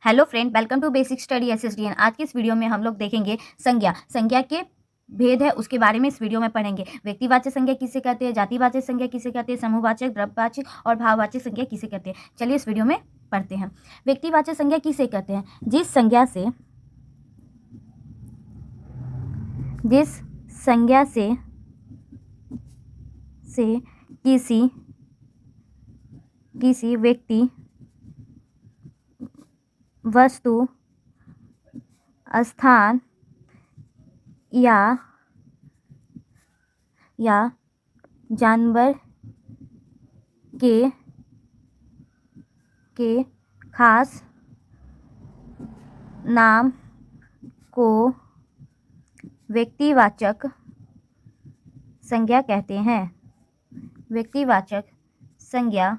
Hello friend, welcome to basic study SSDN. आज की इस वीडियो में हम लोग देखेंगे संज्ञा के भेद है उसके बारे में इस वीडियो में पढ़ेंगे। व्यक्तिवाचक संज्ञा किसे कहते हैं, जातिवाचक संज्ञा किसे कहते हैं, समूहवाचक, द्रव्यवाचक और भाववाचक संज्ञा किसे कहते हैं। चलिए इस वीडियो में पढ़ते हैं। व्यक्तिवाचक संज्ञा किसे कहते हैं? जिस संज्ञा से किसी व्यक्ति, वस्तु, स्थान या जानवर के खास नाम को व्यक्तिवाचक संज्ञा कहते हैं। व्यक्तिवाचक संज्ञा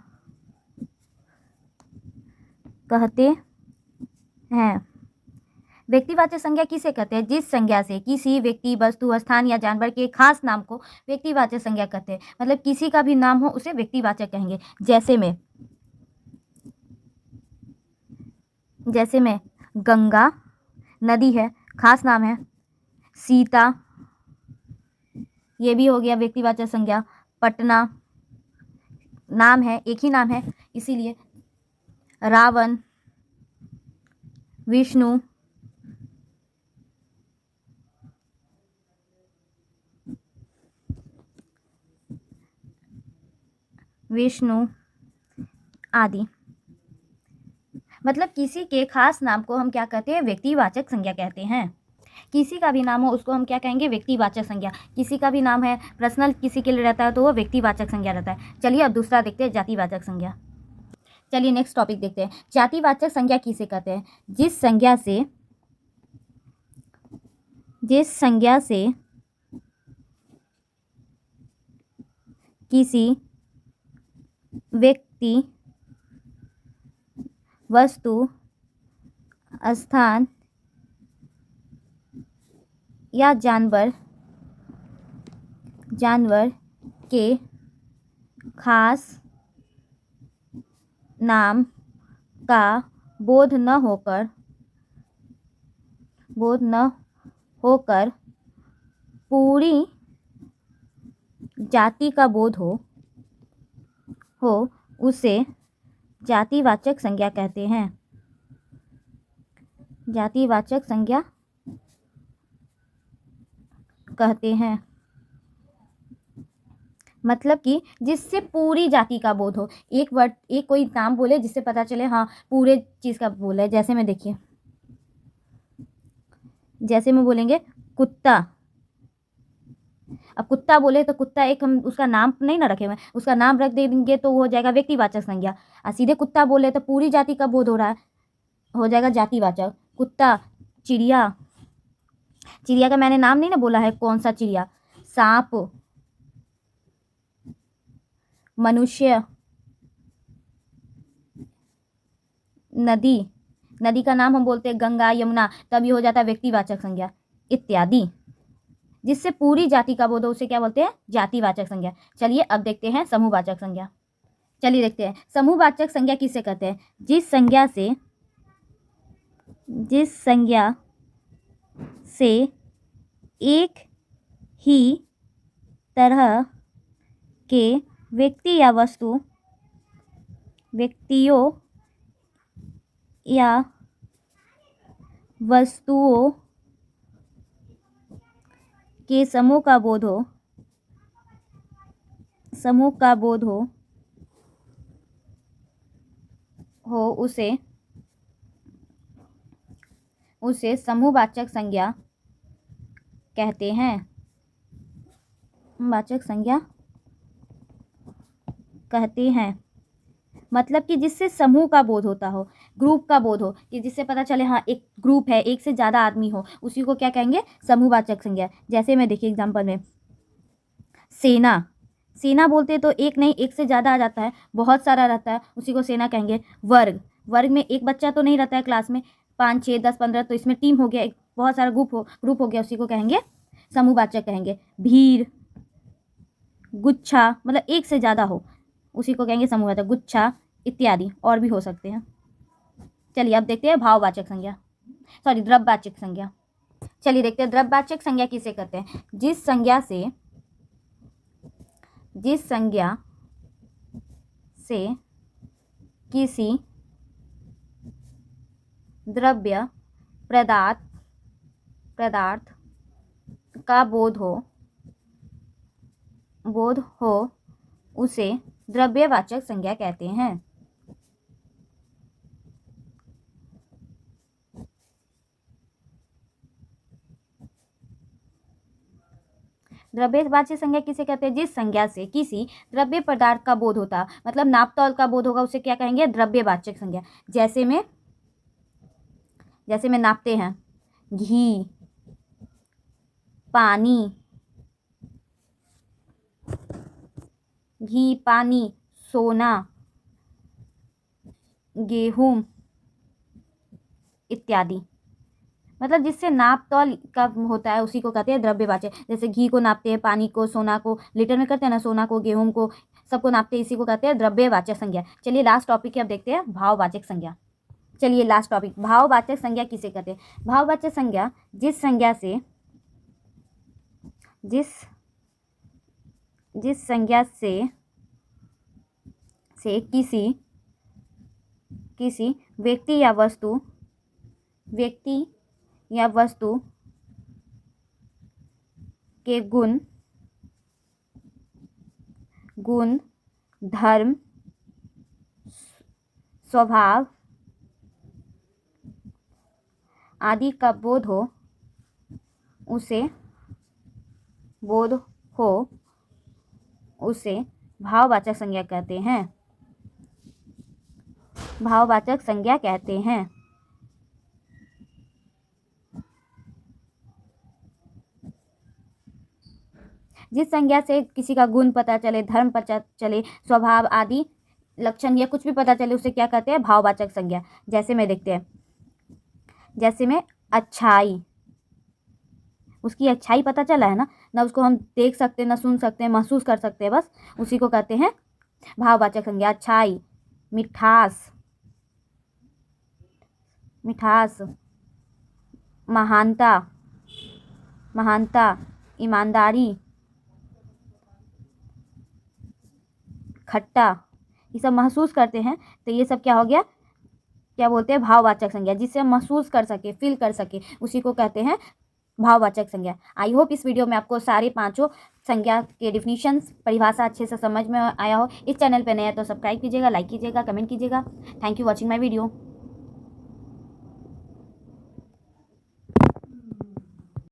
कहते हैं। व्यक्तिवाचक संज्ञा किसे कहते हैं? जिस संज्ञा से किसी व्यक्ति, वस्तु, स्थान या जानवर के खास नाम को व्यक्तिवाचक संज्ञा कहते हैं। मतलब किसी का भी नाम हो उसे व्यक्तिवाचक कहेंगे। जैसे में गंगा नदी है, खास नाम है। सीता, ये भी हो गया व्यक्तिवाचक संज्ञा। पटना नाम है, एक ही नाम है इसीलिए। रावण, विष्णु, आदि। मतलब किसी के खास नाम को हम क्या कहते हैं? व्यक्तिवाचक संज्ञा कहते हैं। किसी का भी नाम हो उसको हम क्या कहेंगे? व्यक्तिवाचक संज्ञा। किसी का भी नाम है, पर्सनल किसी के लिए रहता है तो वो व्यक्तिवाचक संज्ञा रहता है। चलिए अब दूसरा देखते हैं, जातिवाचक संज्ञा। चलिए नेक्स्ट टॉपिक देखते हैं। जातिवाचक संज्ञा किसे कहते हैं? जिस संज्ञा से किसी व्यक्ति, वस्तु, स्थान या जानवर के खास नाम का बोध न होकर पूरी जाति का बोध हो उसे जातिवाचक संज्ञा कहते हैं। जातिवाचक संज्ञा कहते हैं। मतलब कि जिससे पूरी जाति का बोध हो। एक कोई नाम बोले जिससे पता चले हाँ पूरे चीज का बोल है। जैसे में देखिए, जैसे में बोलेंगे कुत्ता। अब कुत्ता बोले तो कुत्ता एक हम उसका नाम नहीं ना रखे हुए, उसका नाम रख देंगे तो वो हो जाएगा व्यक्तिवाचक संज्ञा। और सीधे कुत्ता बोले तो पूरी जाति का बोध हो रहा है, हो जाएगा जातिवाचक। कुत्ता, चिड़िया का मैंने नाम नहीं ना बोला है, कौन सा चिड़िया। सांप, मनुष्य, नदी का नाम हम बोलते हैं गंगा, यमुना, तभी हो जाता है व्यक्तिवाचक संज्ञा इत्यादि। जिससे पूरी जाति का बोध हो उसे क्या बोलते हैं? जातिवाचक संज्ञा। चलिए अब देखते हैं समूहवाचक संज्ञा। चलिए देखते हैं समूहवाचक संज्ञा किसे कहते हैं? जिस संज्ञा से एक ही तरह के व्यक्ति या वस्तुओं के समूह का बोध हो उसे समूहवाचक संज्ञा कहते हैं। वाचक संज्ञा कहते हैं। मतलब कि जिससे समूह का बोध होता हो, ग्रुप का बोध हो, कि जिससे पता चले हाँ एक ग्रुप है, एक से ज़्यादा आदमी हो, उसी को क्या कहेंगे? समूहवाचक संज्ञा। जैसे मैं देखिए एग्जांपल में सेना बोलते तो एक नहीं, एक से ज़्यादा आ जाता है, बहुत सारा रहता है, उसी को सेना कहेंगे। वर्ग में एक बच्चा तो नहीं रहता है क्लास में, 5, 6, 10, 15, तो इसमें टीम हो गया, एक बहुत सारा ग्रुप हो गया, उसी को कहेंगे समूहवाचक कहेंगे। भीड़, गुच्छा, मतलब एक से ज़्यादा हो, उसी को कहेंगे समूहवाचक। गुच्छा इत्यादि और भी हो सकते हैं। चलिए अब देखते हैं भाववाचक संज्ञा, सॉरी द्रव्यवाचक संज्ञा। चलिए देखते हैं द्रव्यवाचक संज्ञा किसे कहते हैं। जिस संज्ञा से किसी द्रव्य पदार्थ का बोध हो उसे द्रव्यवाचक संज्ञा कहते हैं। द्रव्यवाचक संज्ञा किसे कहते हैं। जिस संज्ञा से किसी द्रव्य पदार्थ का बोध होता, मतलब नाप तौल का बोध होगा, उसे क्या कहेंगे, द्रव्यवाचक संज्ञा। जैसे में नापते हैं घी, पानी, सोना, गेहूं इत्यादि, मतलब जिससे नाप तौल का होता है उसी को कहते हैं द्रव्यवाचक। जैसे घी को नापते हैं, पानी को, सोना को लीटर में करते हैं ना, सोना को, गेहूं को, सबको नापते हैं, इसी को कहते हैं द्रव्यवाचक संज्ञा। चलिए लास्ट टॉपिक अब देखते हैं भाववाचक संज्ञा। चलिए लास्ट टॉपिक, भाववाचक संज्ञा किसे कहते हैं। भाववाचक संज्ञा जिस संज्ञा से किसी व्यक्ति या वस्तु के गुण, धर्म, स्वभाव आदि का बोध हो उसे भाववाचक संज्ञा कहते हैं। भाववाचक संज्ञा कहते हैं। जिस संज्ञा से किसी का गुण पता चले, धर्म पता चले, स्वभाव आदि लक्षण या कुछ भी पता चले, उसे क्या कहते हैं, भाववाचक संज्ञा। जैसे में देखते हैं, जैसे में अच्छाई, उसकी अच्छाई पता चला है ना उसको हम देख सकते हैं, ना सुन सकते हैं, महसूस कर सकते हैं, बस उसी को कहते हैं भाववाचक संज्ञा। अच्छाई, मिठास, महानता, ईमानदारी, खट्टा, ये सब महसूस करते हैं, तो ये सब क्या हो गया, क्या बोलते हैं, भाववाचक संज्ञा। जिससे हम महसूस कर सके, फील कर सके, उसी को कहते हैं भाववाचक संज्ञा। आई होप इस वीडियो में आपको सारे 5 संज्ञा के डिफिनीशंस, परिभाषा अच्छे से समझ में आया हो। इस चैनल पर नया तो सब्सक्राइब कीजिएगा, लाइक कीजिएगा, कमेंट कीजिएगा। Thank you watching my video.